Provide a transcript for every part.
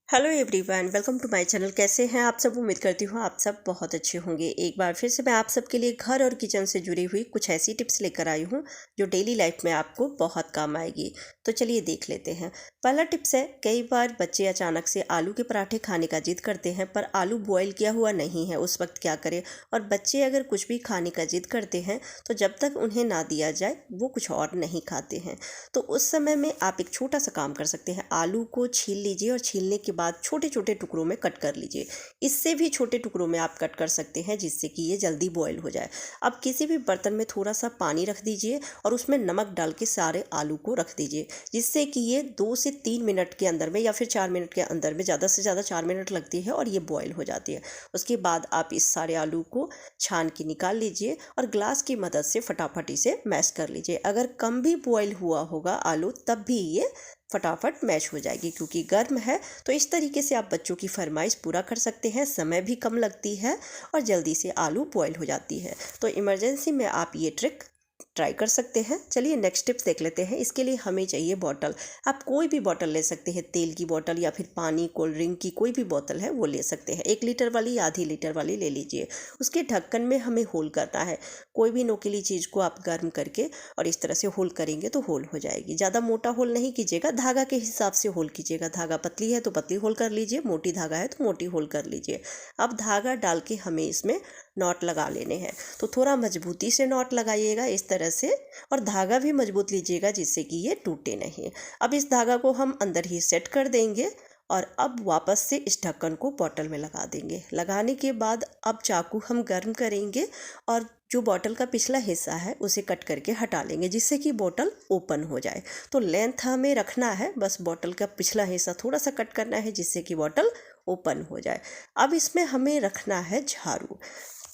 Hello everyone, welcome to my channel. कैसे हैं आप सब? उम्मीद करती हूँ आप सब बहुत अच्छे होंगे। एक बार फिर से मैं आप सबके लिए घर और किचन से जुड़ी हुई कुछ ऐसी टिप्स लेकर आई हूँ जो डेली लाइफ में आपको बहुत काम आएगी। तो चलिए देख लेते हैं। पहला टिप्स है, कई बार बच्चे अचानक से आलू के पराठे खाने का जिद करते हैं पर आलू बॉयल किया हुआ नहीं है। उस वक्त क्या करें? और बच्चे अगर कुछ भी खाने का जिद करते हैं तो जब तक उन्हें ना दिया जाए वो कुछ और नहीं खाते हैं। तो उस समय में आप एक छोटा सा काम कर सकते हैं। आलू को छील लीजिए और छीलने के बाद छोटे छोटे टुकड़ों में कट कर लीजिए। इससे भी छोटे टुकड़ों में आप कट कर सकते हैं जिससे कि ये जल्दी बॉयल हो जाए। अब किसी भी बर्तन में थोड़ा सा पानी रख दीजिए और उसमें नमक डाल के सारे आलू को रख दीजिए, जिससे कि ये 2 से 3 मिनट के अंदर में या फिर 4 मिनट के अंदर में, ज़्यादा से ज़्यादा 4 मिनट लगती है और ये बॉयल हो जाती है। उसके बाद आप इस सारे आलू को छान के निकाल लीजिए और ग्लास की मदद से फटाफट इसे मैश कर लीजिए। अगर कम भी बॉयल हुआ होगा आलू तब भी ये फटाफट मैश हो जाएगी, क्योंकि गर्म है। तो इस तरीके से आप बच्चों की फरमाइश पूरा कर सकते हैं। समय भी कम लगती है और जल्दी से आलू बॉयल हो जाती है। तो इमरजेंसी में आप ये ट्रिक ट्राई कर सकते हैं। चलिए नेक्स्ट टिप्स देख लेते हैं। इसके लिए हमें चाहिए बॉटल। आप कोई भी बॉटल ले सकते हैं, तेल की बॉटल या फिर पानी, कोल्ड ड्रिंक की कोई भी बोतल है वो ले सकते हैं। 1 लीटर वाली या आधी लीटर वाली ले लीजिए। उसके ढक्कन में हमें होल करना है। कोई भी नोकीली चीज़ को आप गर्म करके और इस तरह से होल करेंगे तो होल हो जाएगी। ज़्यादा मोटा होल नहीं कीजिएगा, धागा के हिसाब से होल कीजिएगा। धागा पतली है तो पतली होल कर लीजिए, मोटी धागा है तो मोटी होल कर लीजिए। अब धागा डाल के हमें इसमें नॉट लगा लेने हैं। तो थोड़ा मजबूती से नॉट लगाइएगा इस तरह से, और धागा भी मजबूत लीजिएगा जिससे कि ये टूटे नहीं। अब इस धागा को हम अंदर ही सेट कर देंगे और अब वापस से इस ढक्कन को बॉटल में लगा देंगे। लगाने के बाद अब चाकू हम गर्म करेंगे और जो बॉटल का पिछला हिस्सा है उसे कट करके हटा लेंगे, जिससे कि बॉटल ओपन हो जाए। तो लेंथ हमें रखना है, बस बॉटल का पिछला हिस्सा थोड़ा सा कट करना है जिससे कि बॉटल ओपन हो जाए। अब इसमें हमें रखना है झाड़ू।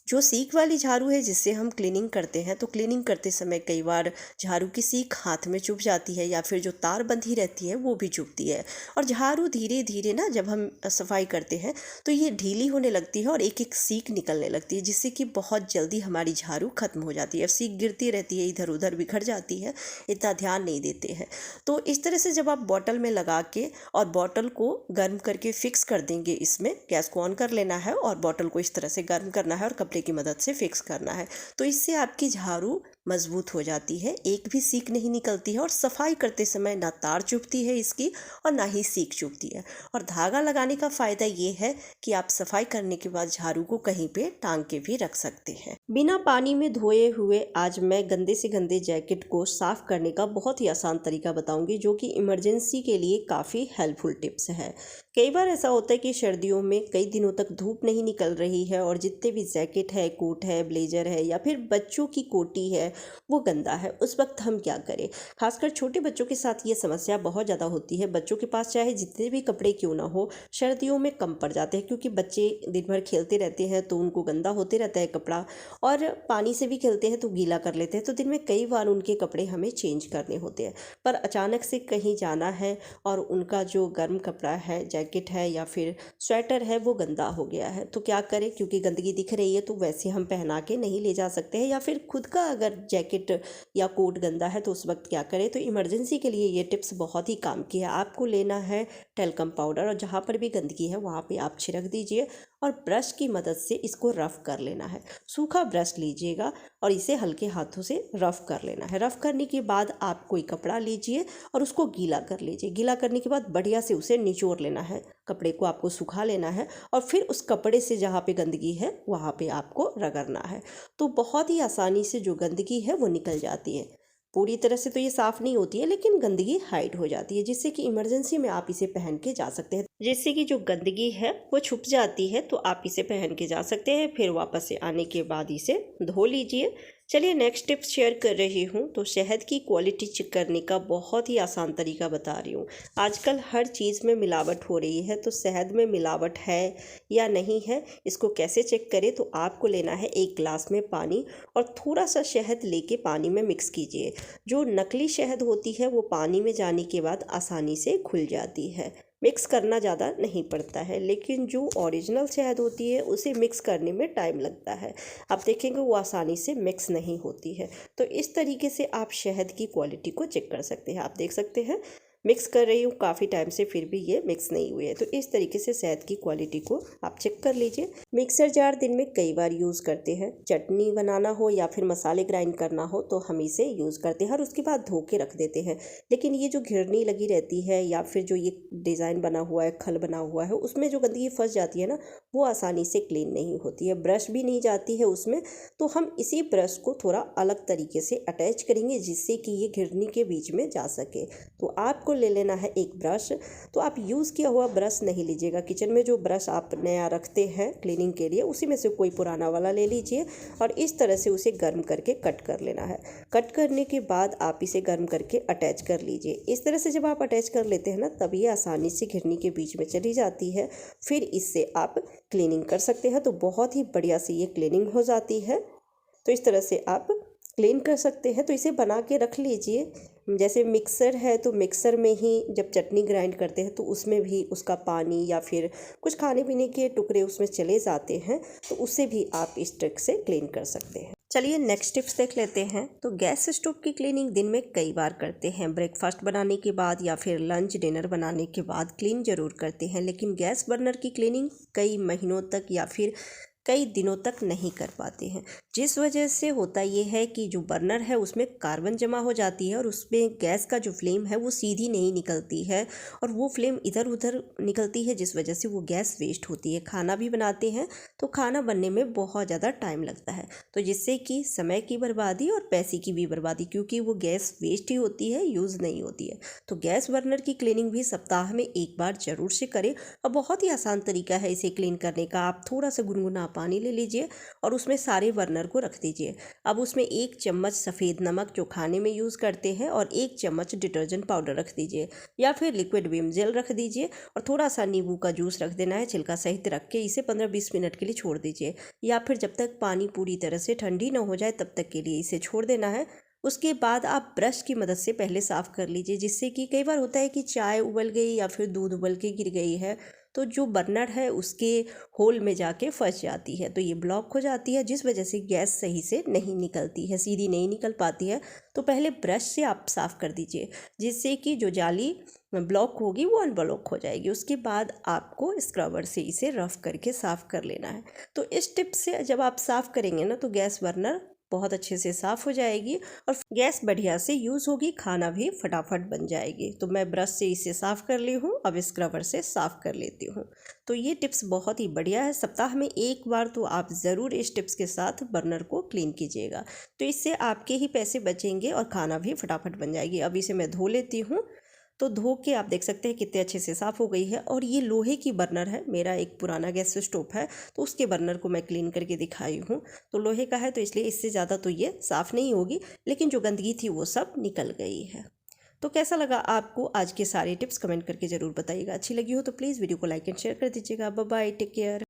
जो सीख वाली झाड़ू है जिससे हम क्लीनिंग करते हैं, तो क्लीनिंग करते समय कई बार झाड़ू की सीख हाथ में चुभ जाती है या फिर जो तार बंधी रहती है वो भी चुभती है। और झाड़ू धीरे धीरे ना जब हम सफाई करते हैं तो ये ढीली होने लगती है और एक एक सीख निकलने लगती है, जिससे कि बहुत जल्दी हमारी झाड़ू खत्म हो जाती है। सीख गिरती रहती है, इधर उधर बिखर जाती है, इतना ध्यान नहीं देते हैं। तो इस तरह से जब आप बॉटल में लगा के और बॉटल को गर्म करके फिक्स कर देंगे, इसमें गैस को ऑन कर लेना है और बॉटल को इस तरह से गर्म करना है और कपड़े की मदद से फिक्स करना है। तो इससे आपकी झाड़ू मजबूत हो जाती है, एक भी सीख नहीं निकलती है और सफाई करते समय ना तार चुभती है इसकी और ना ही सीख चुभती है। और धागा लगाने का फ़ायदा ये है कि आप सफाई करने के बाद झाड़ू को कहीं पे टांग के भी रख सकते हैं। बिना पानी में धोए हुए आज मैं गंदे से गंदे जैकेट को साफ करने का बहुत ही आसान तरीका बताऊंगी, जो कि इमरजेंसी के लिए काफ़ी हेल्पफुल टिप्स है। कई बार ऐसा होता है कि सर्दियों में कई दिनों तक धूप नहीं निकल रही है और जितने भी जैकेट है, कोट है, ब्लेजर है या फिर बच्चों की कोटी है वो गंदा है। उस वक्त हम क्या करें? खासकर छोटे बच्चों के साथ ये समस्या बहुत ज़्यादा होती है। बच्चों के पास चाहे जितने भी कपड़े क्यों ना हो, सर्दियों में कम पड़ जाते हैं, क्योंकि बच्चे दिन भर खेलते रहते हैं तो उनको गंदा होते रहता है कपड़ा, और पानी से भी खेलते हैं तो गीला कर लेते हैं। तो दिन में कई बार उनके कपड़े हमें चेंज करने होते हैं। पर अचानक से कहीं जाना है और उनका जो गर्म कपड़ा है, जैकेट है या फिर स्वेटर है, वो गंदा हो गया है, तो क्या करें? क्योंकि गंदगी दिख रही है तो वैसे हम पहना के नहीं ले जा सकते हैं। या फिर खुद का अगर जैकेट या कोट गंदा है तो उस वक्त क्या करें? तो इमरजेंसी के लिए ये टिप्स बहुत ही काम की है। आपको लेना है टेल्कम पाउडर और जहाँ पर भी गंदगी है वहाँ पे आप छिड़क दीजिए और ब्रश की मदद से इसको रफ़ कर लेना है। सूखा ब्रश लीजिएगा और इसे हल्के हाथों से रफ़ कर लेना है। रफ़ करने के बाद आप कोई कपड़ा लीजिए और उसको गीला कर लीजिए। गीला करने के बाद बढ़िया से उसे निचोड़ लेना है। कपड़े को आपको सुखा लेना है और फिर उस कपड़े से जहाँ पे गंदगी है वहाँ पे आपको रगड़ना है। तो बहुत ही आसानी से जो गंदगी है वो निकल जाती है। पूरी तरह से तो ये साफ़ नहीं होती है, लेकिन गंदगी हाइड हो जाती है, जिससे कि इमरजेंसी में आप इसे पहन के जा सकते हैं। जिससे कि जो गंदगी है वो छुप जाती है, तो आप इसे पहन के जा सकते हैं। फिर वापस से आने के बाद इसे धो लीजिए। चलिए नेक्स्ट टिप्स शेयर कर रही हूँ। तो शहद की क्वालिटी चेक करने का बहुत ही आसान तरीका बता रही हूँ। आजकल हर चीज़ में मिलावट हो रही है, तो शहद में मिलावट है या नहीं है इसको कैसे चेक करें? तो आपको लेना है 1 गिलास में पानी और थोड़ा सा शहद लेके पानी में मिक्स कीजिए। जो नकली शहद होती है वो पानी में जाने के बाद आसानी से घुल जाती है। मिक्स करना ज़्यादा नहीं पड़ता है, लेकिन जो ओरिजिनल शहद होती है उसे मिक्स करने में टाइम लगता है। आप देखेंगे वो आसानी से मिक्स नहीं होती है। तो इस तरीके से आप शहद की क्वालिटी को चेक कर सकते हैं। आप देख सकते हैं मिक्स कर रही हूँ काफ़ी टाइम से, फिर भी ये मिक्स नहीं हुई है। तो इस तरीके से शहद की क्वालिटी को आप चेक कर लीजिए। मिक्सर जार दिन में कई बार यूज़ करते हैं। चटनी बनाना हो या फिर मसाले ग्राइंड करना हो तो हम इसे यूज़ करते हैं और उसके बाद धो के रख देते हैं। लेकिन ये जो घिरनी लगी रहती है या फिर जो ये डिज़ाइन बना हुआ है, खल बना हुआ है, उसमें जो गंदगी फंस जाती है ना, वो आसानी से क्लीन नहीं होती है, ब्रश भी नहीं जाती है उसमें। तो हम इसी ब्रश को थोड़ा अलग तरीके से अटैच करेंगे जिससे कि ये घिरनी के बीच में जा सके। तो आपको ले लेना है एक ब्रश। तो आप यूज़ किया हुआ ब्रश नहीं लीजिएगा। किचन में जो ब्रश आप नया रखते हैं क्लीनिंग के लिए, उसी में से कोई पुराना वाला ले लीजिए और इस तरह से उसे गर्म करके कट कर लेना है। कट करने के बाद आप इसे गर्म करके अटैच कर लीजिए। इस तरह से जब आप अटैच कर लेते हैं ना, तब ये आसानी से घिरनी के बीच में चली जाती है। फिर इससे आप क्लीनिंग कर सकते हैं। तो बहुत ही बढ़िया से ये क्लीनिंग हो जाती है। तो इस तरह से आप क्लीन कर सकते हैं। तो इसे बना के रख लीजिए। जैसे मिक्सर है तो मिक्सर में ही जब चटनी ग्राइंड करते हैं तो उसमें भी उसका पानी या फिर कुछ खाने पीने के टुकड़े उसमें चले जाते हैं, तो उससे भी आप इस ट्रिक से क्लीन कर सकते हैं। चलिए नेक्स्ट टिप्स देख लेते हैं। तो गैस स्टोव की क्लीनिंग दिन में कई बार करते हैं। ब्रेकफास्ट बनाने के बाद या फिर लंच डिनर बनाने के बाद क्लीन ज़रूर करते हैं, लेकिन गैस बर्नर की क्लीनिंग कई महीनों तक या फिर कई दिनों तक नहीं कर पाते हैं। जिस वजह से होता ये है कि जो बर्नर है उसमें कार्बन जमा हो जाती है और उसमें गैस का जो फ्लेम है वो सीधी नहीं निकलती है और वो फ्लेम इधर उधर निकलती है, जिस वजह से वो गैस वेस्ट होती है। खाना भी बनाते हैं तो खाना बनने में बहुत ज़्यादा टाइम लगता है, तो जिससे कि समय की बर्बादी और पैसे की भी बर्बादी, क्योंकि वो गैस वेस्ट ही होती है, यूज़ नहीं होती है। तो गैस बर्नर की क्लीनिंग भी सप्ताह में एक बार ज़रूर से करें और बहुत ही आसान तरीका है इसे क्लीन करने का। आप थोड़ा सा गुनगुना पानी ले लीजिए और उसमें सारे बर्नर को रख दीजिए। अब उसमें 1 चम्मच सफ़ेद नमक जो खाने में यूज़ करते हैं और 1 चम्मच डिटर्जेंट पाउडर रख दीजिए या फिर लिक्विड विम जेल रख दीजिए और थोड़ा सा नींबू का जूस रख देना है, छिलका सहित रख के इसे 15-20 मिनट के लिए छोड़ दीजिए या फिर जब तक पानी पूरी तरह से ठंडी ना हो जाए तब तक के लिए इसे छोड़ देना है। उसके बाद आप ब्रश की मदद से पहले साफ़ कर लीजिए, जिससे कि कई बार होता है कि चाय उबल गई या फिर दूध उबल के गिर गई है तो जो बर्नर है उसके होल में जाके फंस जाती है, तो ये ब्लॉक हो जाती है, जिस वजह से गैस सही से नहीं निकलती है, सीधी नहीं निकल पाती है। तो पहले ब्रश से आप साफ़ कर दीजिए, जिससे कि जो जाली ब्लॉक होगी वो अनब्लॉक हो जाएगी। उसके बाद आपको स्क्रबर से इसे रफ करके साफ़ कर लेना है। तो इस टिप से जब आप साफ़ करेंगे ना तो गैस बर्नर बहुत अच्छे से साफ़ हो जाएगी और गैस बढ़िया से यूज़ होगी, खाना भी फटाफट बन जाएगी। तो मैं ब्रश से इसे साफ़ कर ली हूँ, अब स्क्रबर से साफ़ कर लेती हूँ। तो ये टिप्स बहुत ही बढ़िया है। सप्ताह में एक बार तो आप ज़रूर इस टिप्स के साथ बर्नर को क्लीन कीजिएगा, तो इससे आपके ही पैसे बचेंगे और खाना भी फटाफट बन जाएगी। अब इसे मैं धो लेती हूँ। तो धो के आप देख सकते हैं कितने अच्छे से साफ़ हो गई है। और ये लोहे की बर्नर है, मेरा एक पुराना गैस स्टोव है तो उसके बर्नर को मैं क्लीन करके दिखाई हूँ। तो लोहे का है तो इसलिए इससे ज़्यादा तो ये साफ़ नहीं होगी, लेकिन जो गंदगी थी वो सब निकल गई है। तो कैसा लगा आपको आज के सारे टिप्स, कमेंट करके ज़रूर बताइएगा। अच्छी लगी हो तो प्लीज़ वीडियो को लाइक एंड शेयर कर दीजिएगा। Bye bye, take care.